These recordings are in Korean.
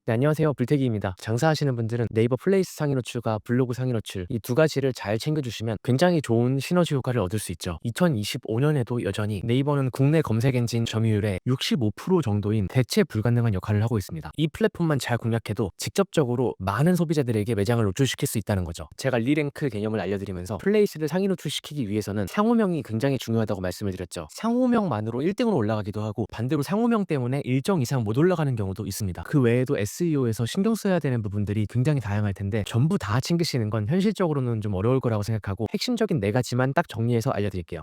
네, 안녕하세요. 불태기입니다. 장사하시는 분들은 네이버 플레이스 상위 노출과 블로그 상위 노출 이 두 가지를 잘 챙겨주시면 굉장히 좋은 시너지 효과를 얻을 수 있죠. 2025년에도 여전히 네이버는 국내 검색 엔진 점유율의 65% 정도인 대체 불가능한 역할을 하고 있습니다. 이 플랫폼만 잘 공략해도 직접적으로 많은 소비자들에게 매장을 노출시킬 수 있다는 거죠. 제가 리랭크 개념을 알려드리면서 플레이스를 상위 노출시키기 위해서는 상호명이 굉장히 중요하다고 말씀을 드렸죠. 상호명만으로 1등으로 올라가기도 하고 반대로 상호명 때문에 일정 이상 못 올라가는 경우도 있습니다. 그 외에도 SEO에서 신경 써야 되는 부분들이 굉장히 다양할 텐데 전부 다 챙기시는 건 현실적으로는 좀 어려울 거라고 생각하고 핵심적인 4가지만 딱 정리해서 알려드릴게요.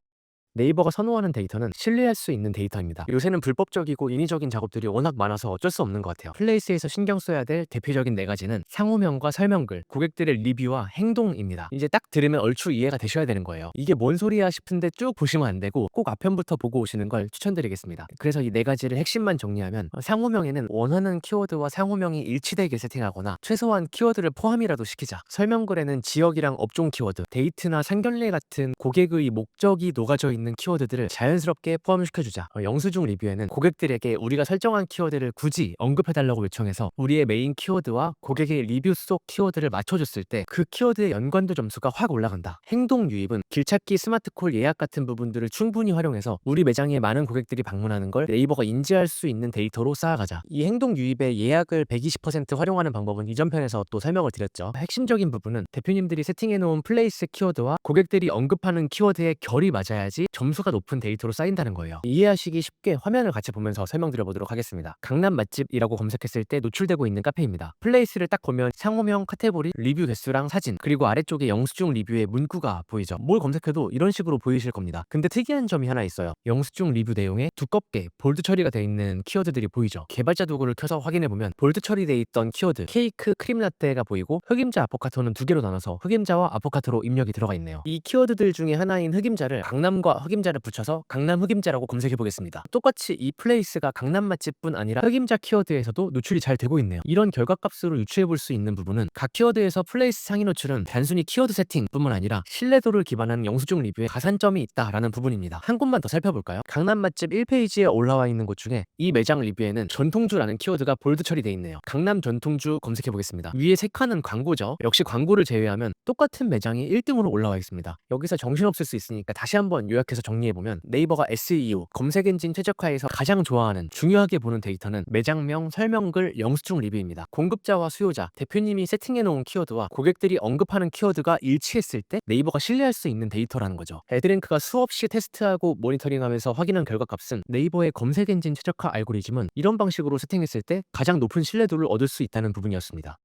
네이버가 선호하는 데이터는 신뢰할 수 있는 데이터입니다. 요새는 불법적이고 인위적인 작업들이 워낙 많아서 어쩔 수 없는 것 같아요. 플레이스에서 신경 써야 될 대표적인 4가지는 상호명과 설명글, 고객들의 리뷰와 행동입니다. 이제 딱 들으면 얼추 이해가 되셔야 되는 거예요. 이게 뭔 소리야 싶은데 쭉 보시면 안 되고 꼭 앞편부터 보고 오시는 걸 추천드리겠습니다. 그래서 이 4가지를 핵심만 정리하면 상호명에는 원하는 키워드와 상호명이 일치되게 세팅하거나 최소한 키워드를 포함이라도 시키자. 설명글에는 지역이랑 업종 키워드, 데이트나 상견례 같은 고객의 목적이 녹아져 있는 키워드들을 자연스럽게 포함시켜주자. 영수증 리뷰에는 고객들에게 우리가 설정한 키워드를 굳이 언급해달라고 요청해서 우리의 메인 키워드와 고객의 리뷰 속 키워드를 맞춰줬을 때 그 키워드의 연관도 점수가 확 올라간다. 행동 유입은 길찾기, 스마트콜 예약 같은 부분들을 충분히 활용해서 우리 매장에 많은 고객들이 방문하는 걸 네이버가 인지할 수 있는 데이터로 쌓아가자. 이 행동 유입의 예약을 120% 활용하는 방법은 이전 편에서 또 설명을 드렸죠. 핵심적인 부분은 대표님들이 세팅해놓은 플레이스 키워드와 고객들이 언급하는 키워드의 결이 맞아야지 점수가 높은 데이터로 쌓인다는 거예요. 이해하시기 쉽게 화면을 같이 보면서 설명드려보도록 하겠습니다. 강남 맛집이라고 검색했을 때 노출되고 있는 카페입니다. 플레이스를 딱 보면 상호명, 카테고리, 리뷰 개수랑 사진, 그리고 아래쪽에 영수증 리뷰의 문구가 보이죠. 뭘 검색해도 이런 식으로 보이실 겁니다. 근데 특이한 점이 하나 있어요. 영수증 리뷰 내용에 두껍게 볼드 처리가 되어 있는 키워드들이 보이죠. 개발자 도구를 켜서 확인해보면 볼드 처리되어 있던 키워드 케이크, 크림 라떼가 보이고 흑임자, 아포카토는 2개로 나눠서 흑임자와 아포카토로 입력이 들어가 있네요. 이 키워드들 중에 하나인 흑임자를 강남과 흑임자를 붙여서 강남 흑임자라고 검색해 보겠습니다. 똑같이 이 플레이스가 강남 맛집뿐 아니라 흑임자 키워드에서도 노출이 잘 되고 있네요. 이런 결과값으로 유추해 볼 수 있는 부분은 각 키워드에서 플레이스 상위 노출은 단순히 키워드 세팅뿐만 아니라 신뢰도를 기반한 영수증 리뷰에 가산점이 있다라는 부분입니다. 한 곳만 더 살펴볼까요? 강남 맛집 1페이지에 올라와 있는 곳 중에 이 매장 리뷰에는 전통주라는 키워드가 볼드 처리되어 있네요. 강남 전통주 검색해 보겠습니다. 위에 3칸은 광고죠. 역시 광고를 제외하면 똑같은 매장이 1등으로 올라와 있습니다. 여기서 정신없을 수 있으니까 다시 한번 요약해서 정리해보면 네이버가 SEO, 검색 엔진 최적화에서 가장 좋아하는 중요하게 보는 데이터는 매장명, 설명글, 영수증 리뷰입니다. 공급자와 수요자, 대표님이 세팅해놓은 키워드와 고객들이 언급하는 키워드가 일치했을 때 네이버가 신뢰할 수 있는 데이터라는 거죠. 애드랭크가 수없이 테스트하고 모니터링하면서 확인한 결과값은 네이버의 검색 엔진 최적화 알고리즘은 이런 방식으로 세팅했을 때 가장 높은 신뢰도를 얻을 수 있다는 부분이었습니다.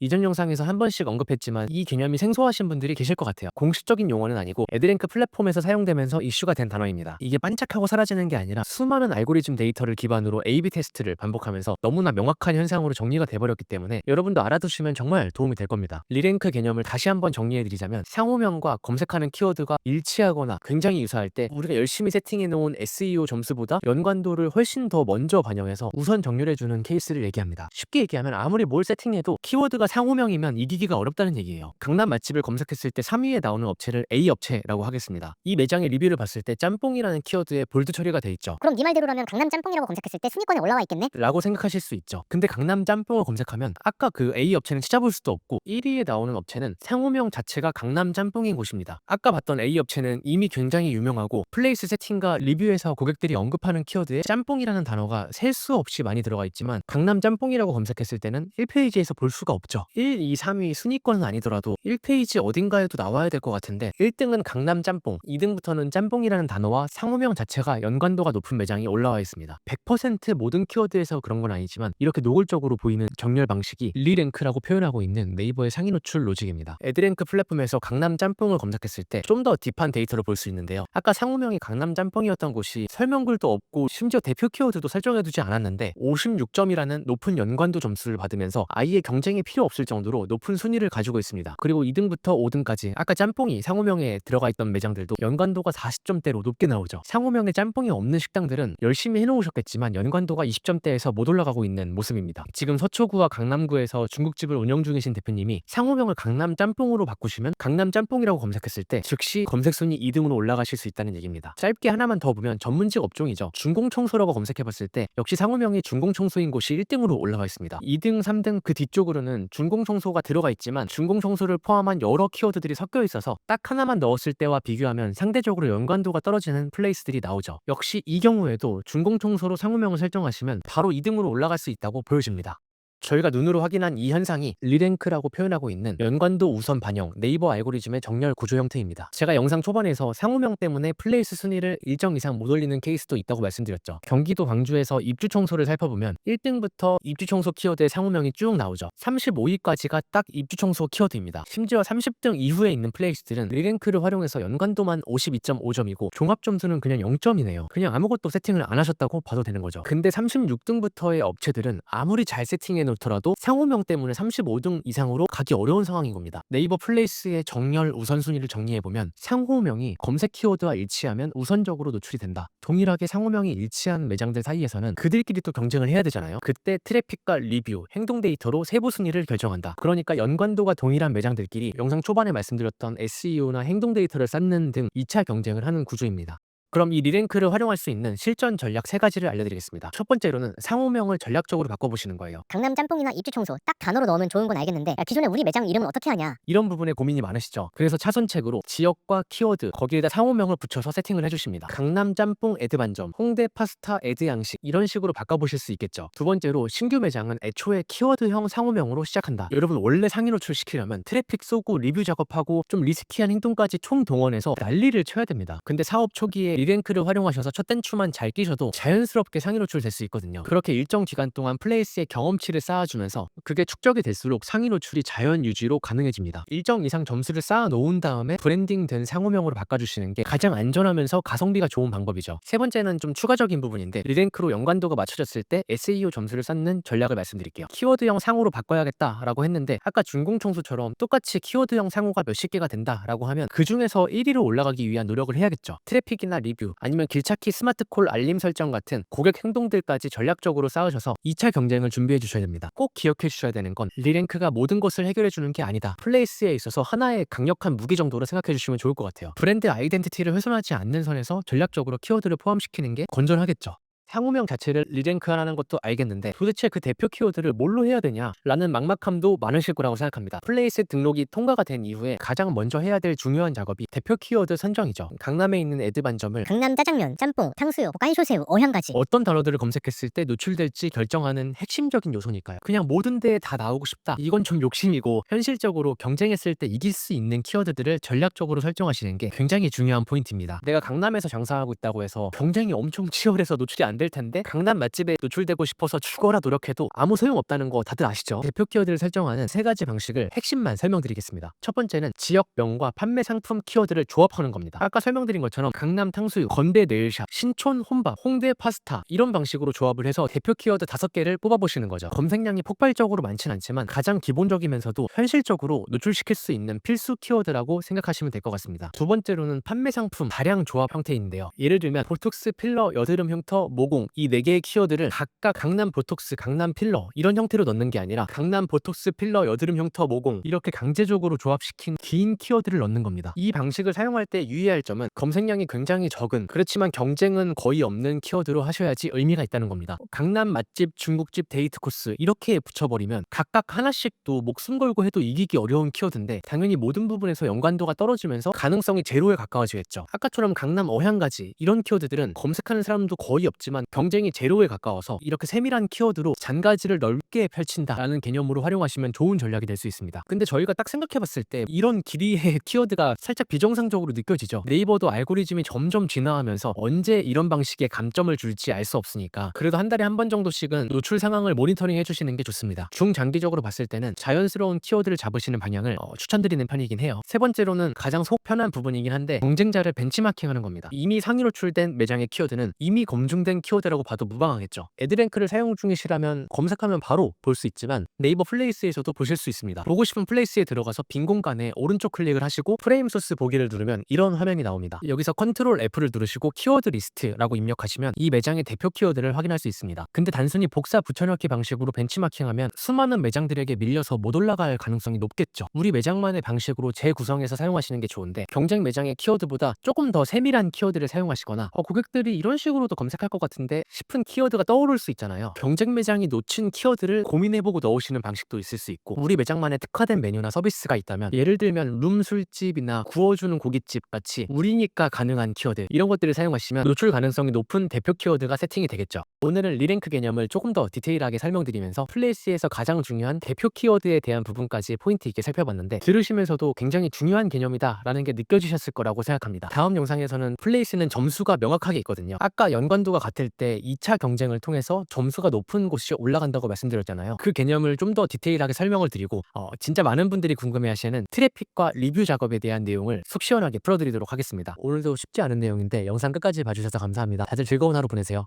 이전 영상에서 한 번씩 언급했지만 이 개념이 생소하신 분들이 계실 것 같아요. 공식적인 용어는 아니고 애드랭크 플랫폼에서 사용되면서 이슈가 된 단어입니다. 이게 반짝하고 사라지는 게 아니라 수많은 알고리즘 데이터를 기반으로 A/B 테스트를 반복하면서 너무나 명확한 현상으로 정리가 돼버렸기 때문에 여러분도 알아두시면 정말 도움이 될 겁니다. 리랭크 개념을 다시 한번 정리해드리자면 상호명과 검색하는 키워드가 일치하거나 굉장히 유사할 때 우리가 열심히 세팅해놓은 SEO 점수보다 연관도를 훨씬 더 먼저 반영해서 우선 정렬해주는 케이스를 얘기합니다. 쉽게 얘기하면 아무리 뭘 세팅해도 키워드가 상호명이면 이기기가 어렵다는 얘기예요. 강남 맛집을 검색했을 때 3위에 나오는 업체를 A 업체라고 하겠습니다. 이 매장의 리뷰를 봤을 때 짬뽕이라는 키워드에 볼드 처리가 돼 있죠. 그럼 네 말대로라면 강남 짬뽕이라고 검색했을 때 순위권에 올라와 있겠네? 라고 생각하실 수 있죠. 근데 강남 짬뽕을 검색하면 아까 그 A 업체는 찾아볼 수도 없고 1위에 나오는 업체는 상호명 자체가 강남 짬뽕인 곳입니다. 아까 봤던 A 업체는 이미 굉장히 유명하고 플레이스 세팅과 리뷰에서 고객들이 언급하는 키워드에 짬뽕이라는 단어가 셀 수 없이 많이 들어가 있지만 강남 짬뽕이라고 검색했을 때는 1페이지에서 볼 수가 없죠. 1, 2, 3위 순위권은 아니더라도 1페이지 어딘가에도 나와야 될 것 같은데 1등은 강남 짬뽕, 2등부터는 짬뽕이라는 단어와 상호명 자체가 연관도가 높은 매장이 올라와 있습니다. 100% 모든 키워드에서 그런 건 아니지만 이렇게 노골적으로 보이는 정렬 방식이 리랭크라고 표현하고 있는 네이버의 상위 노출 로직입니다. 애드랭크 플랫폼에서 강남 짬뽕을 검색했을 때 좀 더 딥한 데이터를 볼 수 있는데요. 아까 상호명이 강남 짬뽕이었던 곳이 설명글도 없고 심지어 대표 키워드도 설정해두지 않았는데 56점이라는 높은 연관도 점수를 받으면서 아예 경쟁이 필요 수 없을 정도로 높은 순위를 가지고 있습니다. 그리고 2등부터 5등까지 아까 짬뽕이 상호명에 들어가 있던 매장들도 연관도가 40점대로 높게 나오죠. 상호명에 짬뽕이 없는 식당들은 열심히 해놓으셨겠지만 연관도가 20점대에서 못 올라가고 있는 모습입니다. 지금 서초구와 강남구에서 중국집을 운영 중이신 대표님이 상호명을 강남 짬뽕으로 바꾸시면 강남 짬뽕이라고 검색했을 때 즉시 검색순위 2등으로 올라가실 수 있다는 얘기입니다. 짧게 하나만 더 보면 전문직 업종이죠. 중공청소라고 검색해봤을 때 역시 상호명이 중공청소인 곳이 1등으로 올라가 있습니다. 2등, 3등 그 뒤쪽으로는 중공청소가 들어가 있지만 중공청소를 포함한 여러 키워드들이 섞여 있어서 딱 하나만 넣었을 때와 비교하면 상대적으로 연관도가 떨어지는 플레이스들이 나오죠. 역시 이 경우에도 중공청소로 상호명을 설정하시면 바로 2등으로 올라갈 수 있다고 보여집니다. 저희가 눈으로 확인한 이 현상이 리랭크라고 표현하고 있는 연관도 우선 반영 네이버 알고리즘의 정렬 구조 형태입니다. 제가 영상 초반에서 상호명 때문에 플레이스 순위를 일정 이상 못 올리는 케이스도 있다고 말씀드렸죠. 경기도 광주에서 입주 청소를 살펴보면 1등부터 입주 청소 키워드의 상호명이 쭉 나오죠. 35위까지가 딱 입주 청소 키워드입니다. 심지어 30등 이후에 있는 플레이스들은 리랭크를 활용해서 연관도만 52.5점이고 종합 점수는 그냥 0점이네요. 그냥 아무것도 세팅을 안 하셨다고 봐도 되는 거죠. 근데 36등부터의 업체들은 아무리 잘 세팅해 놓더라도 상호명 때문에 35등 이상으로 가기 어려운 상황인 겁니다. 네이버 플레이스의 정렬 우선순위를 정리해보면 상호명이 검색 키워드와 일치하면 우선적으로 노출이 된다. 동일하게 상호명이 일치한 매장들 사이에서는 그들끼리 또 경쟁을 해야 되잖아요. 그때 트래픽과 리뷰, 행동 데이터로 세부 순위를 결정한다. 그러니까 연관도가 동일한 매장들끼리 영상 초반에 말씀드렸던 SEO나 행동 데이터를 쌓는 등 2차 경쟁을 하는 구조입니다. 그럼 이 리랭크를 활용할 수 있는 실전 전략 3가지를 알려드리겠습니다. 첫 번째로는 상호명을 전략적으로 바꿔보시는 거예요. 강남 짬뽕이나 입주 청소 딱 단어로 넣으면 좋은 건 알겠는데 야, 기존에 우리 매장 이름은 어떻게 하냐? 이런 부분에 고민이 많으시죠? 그래서 차선책으로 지역과 키워드 거기에다 상호명을 붙여서 세팅을 해주십니다. 강남 짬뽕 애드 반점, 홍대 파스타 애드 양식 이런 식으로 바꿔보실 수 있겠죠. 두 번째로 신규 매장은 애초에 키워드형 상호명으로 시작한다. 여러분 원래 상위 노출시키려면 트래픽 쏘고 리뷰 작업하고 좀 리스키한 행동까지 총동원해서 난리를 쳐야 됩니다. 근데 사업 초기에 리랭크를 활용하셔서 첫 단추만 잘 끼셔도 자연스럽게 상위 노출될 수 있거든요. 그렇게 일정 기간 동안 플레이스의 경험치를 쌓아주면서 그게 축적이 될수록 상위 노출이 자연 유지로 가능해집니다. 일정 이상 점수를 쌓아 놓은 다음에 브랜딩된 상호명으로 바꿔주시는 게 가장 안전하면서 가성비가 좋은 방법이죠. 세 번째는 좀 추가적인 부분인데 리랭크로 연관도가 맞춰졌을 때 SEO 점수를 쌓는 전략을 말씀드릴게요. 키워드형 상호로 바꿔야겠다라고 했는데 아까 중공청소처럼 똑같이 키워드형 상호가 몇십 개가 된다라고 하면 그 중에서 1위로 올라가기 위한 노력을 해야겠죠. 트래픽이나 리뷰 아니면 길찾기 스마트콜 알림 설정 같은 고객 행동들까지 전략적으로 쌓으셔서 2차 경쟁을 준비해 주셔야 됩니다. 꼭 기억해 주셔야 되는 건 리랭크가 모든 것을 해결해 주는 게 아니다. 플레이스에 있어서 하나의 강력한 무기 정도로 생각해 주시면 좋을 것 같아요. 브랜드 아이덴티티를 훼손하지 않는 선에서 전략적으로 키워드를 포함시키는 게 건전하겠죠. 상호명 자체를 리랭크하라는 것도 알겠는데 도대체 그 대표 키워드를 뭘로 해야 되냐라는 막막함도 많으실 거라고 생각합니다. 플레이스 등록이 통과가 된 이후에 가장 먼저 해야 될 중요한 작업이 대표 키워드 선정이죠. 강남에 있는 애드 반점을 강남 짜장면, 짬뽕, 탕수육, 깐쇼새우, 어향가지. 어떤 단어들을 검색했을 때 노출될지 결정하는 핵심적인 요소니까요. 그냥 모든 데에 다 나오고 싶다. 이건 좀 욕심이고 현실적으로 경쟁했을 때 이길 수 있는 키워드들을 전략적으로 설정하시는 게 굉장히 중요한 포인트입니다. 내가 강남에서 장사하고 있다고 해서 경쟁이 엄청 치열해서 노출이 안 될 텐데 강남 맛집에 노출되고 싶어서 죽어라 노력해도 아무 소용없다는 거 다들 아시죠? 대표 키워드를 설정하는 3가지 방식을 핵심만 설명드리겠습니다. 첫 번째는 지역명과 판매 상품 키워드를 조합하는 겁니다. 아까 설명드린 것처럼 강남 탕수육, 건대 네일샵, 신촌 혼밥, 홍대 파스타 이런 방식으로 조합을 해서 대표 키워드 5개를 뽑아보시는 거죠. 검색량이 폭발적으로 많진 않지만 가장 기본적이면서도 현실적으로 노출시킬 수 있는 필수 키워드라고 생각하시면 될 것 같습니다. 두 번째로는 판매 상품 다량 조합 형태인데요. 예를 들면 보톡스, 필러, 여드름 흉터, 모공 이 4개의 키워드를 각각 강남 보톡스, 강남 필러 이런 형태로 넣는 게 아니라 강남 보톡스, 필러, 여드름 흉터, 모공 이렇게 강제적으로 조합시킨 긴 키워드를 넣는 겁니다. 이 방식을 사용할 때 유의할 점은 검색량이 굉장히 적은 그렇지만 경쟁은 거의 없는 키워드로 하셔야지 의미가 있다는 겁니다. 강남 맛집, 중국집, 데이트 코스 이렇게 붙여버리면 각각 하나씩 또 목숨 걸고 해도 이기기 어려운 키워드인데 당연히 모든 부분에서 연관도가 떨어지면서 가능성이 제로에 가까워지겠죠. 아까처럼 강남 어향가지 이런 키워드들은 검색하는 사람도 거의 없지만 경쟁이 제로에 가까워서 이렇게 세밀한 키워드로 잔가지를 넓게 펼친다라는 개념으로 활용하시면 좋은 전략이 될 수 있습니다. 근데 저희가 딱 생각해봤을 때 이런 길이의 키워드가 살짝 비정상적으로 느껴지죠. 네이버도 알고리즘이 점점 진화하면서 언제 이런 방식의 감점을 줄지 알 수 없으니까 그래도 한 달에 한 번 정도씩은 노출 상황을 모니터링 해주시는 게 좋습니다. 중장기적으로 봤을 때는 자연스러운 키워드를 잡으시는 방향을 추천드리는 편이긴 해요. 세 번째로는 가장 속 편한 부분이긴 한데 경쟁자를 벤치마킹하는 겁니다. 이미 상위 노출된 매장의 키워드는 이미 검증된 키워드라고 봐도 무방하겠죠. 애드랭크를 사용 중이시라면 검색하면 바로 볼 수 있지만 네이버 플레이스에서도 보실 수 있습니다. 보고 싶은 플레이스에 들어가서 빈 공간에 오른쪽 클릭을 하시고 프레임 소스 보기를 누르면 이런 화면이 나옵니다. 여기서 컨트롤 F를 누르시고 키워드 리스트라고 입력하시면 이 매장의 대표 키워드를 확인할 수 있습니다. 근데 단순히 복사 붙여넣기 방식으로 벤치마킹하면 수많은 매장들에게 밀려서 못 올라갈 가능성이 높겠죠. 우리 매장만의 방식으로 재구성해서 사용하시는 게 좋은데 경쟁 매장의 키워드보다 조금 더 세밀한 키워드를 사용하시거나 고객들이 이런 식으로도 검색할 것 같은데 싶은 키워드가 떠오를 수 있잖아요. 경쟁 매장이 놓친 키워드를 고민해보고 넣으시는 방식도 있을 수 있고 우리 매장만의 특화된 메뉴나 서비스가 있다면 예를 들면 룸 술집이나 구워주는 고깃집 같이 우리니까 가능한 키워드 이런 것들을 사용하시면 노출 가능성이 높은 대표 키워드가 세팅이 되겠죠. 오늘은 리랭크 개념을 조금 더 디테일하게 설명드리면서 플레이스에서 가장 중요한 대표 키워드에 대한 부분까지 포인트 있게 살펴봤는데 들으시면서도 굉장히 중요한 개념이다라는 게 느껴지셨을 거라고 생각합니다. 다음 영상에서는 플레이스는 점수가 명확하게 있거든요. 아까 연관도가 같을 때 2차 경쟁을 통해서 점수가 높은 곳이 올라간다고 말씀드렸잖아요. 그 개념을 좀 더 디테일하게 설명을 드리고 진짜 많은 분들이 궁금해하시는 트래픽과 리뷰 작업에 대한 내용을 속 시원하게 풀어드리도록 하겠습니다. 오늘도 쉽지 않은 내용인데 영상 끝까지 봐주셔서 감사합니다. 다들 즐거운 하루 보내세요.